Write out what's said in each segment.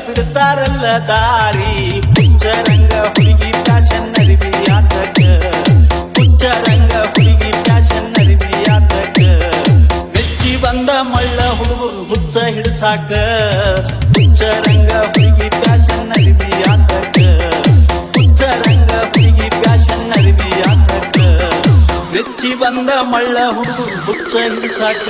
ಬಿಡ್ತಾರಲ್ಲ ದಾರಿ ಹುಚ್ಚರಂಗ ಹುಡುಗಿ ಫ್ಯಾಷನ್ ಅರಿವಿ ಆತಕ ಹುಚ್ಚರಂಗ ಹುಡುಗಿ ಫ್ಯಾಷನ್ ಅರಿವಿ ಆತಕ ಬೆಚ್ಚಿ ಬಂದ ಮಳ್ಳ ಹುಡುಗರು ಹುಚ್ಚ ಹಿಡ್ಸಾಕ ಹುಚ್ಚರಂಗ ಹುಡುಗಿ ಫ್ಯಾಷನ್ ಅರಿವಿ ಆತಕ ಹುಚ್ಚರಂಗ ಹುಡುಗಿ ಫ್ಯಾಷನ್ ಅರಿವಿ ಆತಕ ಬೆಚ್ಚಿ ಬಂದ ಮಳ್ಳ ಹುಡುಗರು ಹುಚ್ಚ ಹಿಡ್ಸಾಕ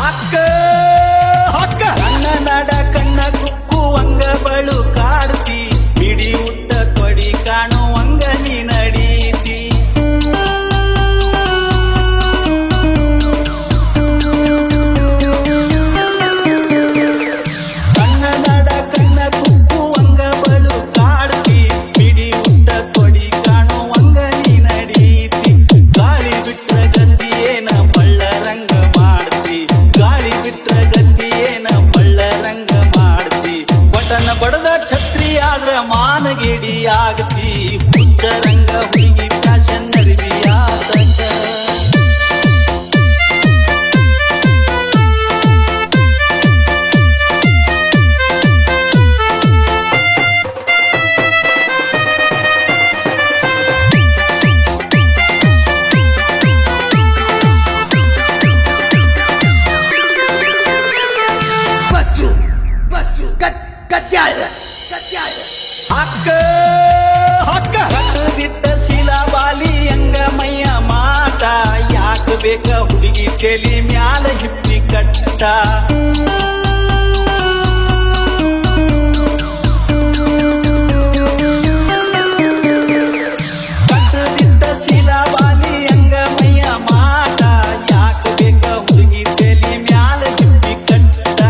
ಅಕ್ಕ ಹಕ್ಕ ಕಣ್ಣ ನಡ ಕಣ್ಣ ಕುಕ್ಕುವಂಗ ಬಳು ಕಾಡ್ತಿ ಬಿಡಿ ಉದ್ದ ತೊಡಿ ಕಾಣುವಂಗ ನೀ ನಡೀತಿ ಕಣ್ಣ ನಡ ಕಣ್ಣ ಕುಕ್ಕುವಂಗ ಬಳು ಕಾಡ್ತಿ ಬಿಡಿ ಉದ್ದ ತೊಡಿ ಕಾಣುವಂಗ ನೀ ನಡೀತಿ ಗಾಳಿ ಬಿಟ್ಟ ಗಂದಿಯೇನ ಬಳ್ಳರಂಗ ಮಾಡ್ತಿ ಗಾಳಿ ಬಿಟ್ರ ಗಂದಿಯೇನ ಬಳ್ಳರಂಗ ಮಾಡ್ತಿ ಬಟನ ಬಡದ ಛತ್ರಿ ಆದ್ರ ಮಾನಗೇಡಿ ಆಗತಿ ಹುಚ್ಚರಂಗ ಹುಡುಗಿ ಫ್ಯಾಷನ್ ಅರಿವಿ ಆತಕ ಅಕ್ಕ ಹಕ್ಕ ಕಟ್ಟದಿಟ್ಟ ಶಿಲಾಬಾಲಿ ಅಂಗ ಮೈಯ ಮಾಟ ಯಾಕ ಬೇಕ ಹುಡುಗಿ ತೆಲಿ ಮ್ಯಾಲ ಹಿಪ್ಪಿ ಕಟ್ಟ ಕಟ್ಟದಿಟ್ಟ ಶಿಲಾಬಾಲಿ ಅಂಗ ಮೈಯ ಮಾಟ ಯಾಕ ಬೇಕ ಹುಡುಗಿ ತೆಲಿ ಮ್ಯಾಲ ಹಿಪ್ಪಿ ಕಟ್ಟ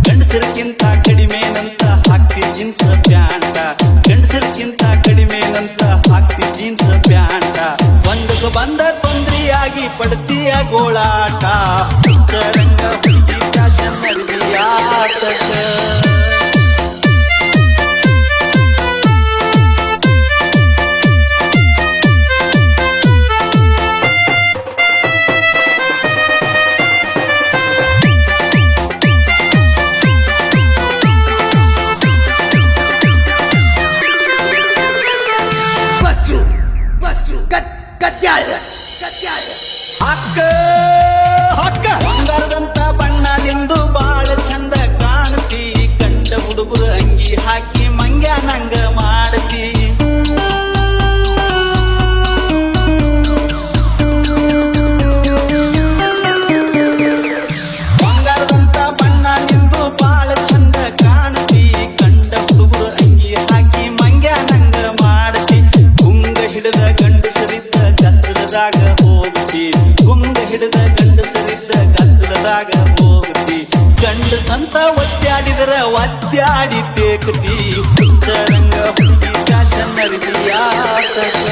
ಗಂಡಸರಿಗಿಂತ ಕಡಿಮೆನಂತ ಹಾಕ್ತಿ ಜೀನ್ಸ್ ಪ್ಯಾಂಟ ಗಂಡಸರಿಗಿಂತ ಕಡಿಮೆನಂತ ಹಾಕ್ತಿ ಜೀನ್ಸ್ ಪ್ಯಾಂಟ ಒಂದಕ್ಕೆ ಬಂದ ತೊಂದ್ರಿಯಾಗಿ ಪಡ್ತೀಯ ಗೋಳಾಟ ಹುಚ್ಚರಂಗ ಹುಡುಗಿ ಫ್ಯಾಷನ್ ಅರಿವಿ ಆತಕ ಅಕ್ಕ ಹಕ್ಕ ಬಂಗಾರದಂತ ಬಣ್ಣ ನಿಂದು ಬಾಳ ಚಂದ ಕಾಣ್ತಿ ಕಂಡ ಹುಡುಗರು ಅಂಗಿ ಹಾಕಿ ಮಂಗ್ಯ ನಂಗ ಮಾಡ್ತಿ ಬಂಗಾರದಂತ ಬಣ್ಣ ನಿಂದು ಬಾಳ ಚಂದ ಕಾಣ್ತಿ ಕಂಡ ಹುಡುಗರು ಅಂಗಿ ಹಾಕಿ ಮಂಗ್ಯ ನಂಗ ಮಾಡ್ತಿ ಗುಂಗ ಹಿಡಿದ ಗಂಡಸರಿದ್ದ ಗದ್ದಲದಾಗ ಹೋಗ್ತಿ ಗುಂಗ ಹಿಡಿದ ಗಂಡಸರಿದ್ದ ಗದ್ದಲದಾಗ ಹೋಗ್ತಿ ಗಂಡಸಂತ ಒದ್ದಾಡಿದರ ಒದ್ದಾಡಿ ತೇಕ್ತಿ ಹುಚ್ಚರಂಗ ಹುಡುಗಿ ಫ್ಯಾಷನ್ ಅರಿವಿ ಆತಕ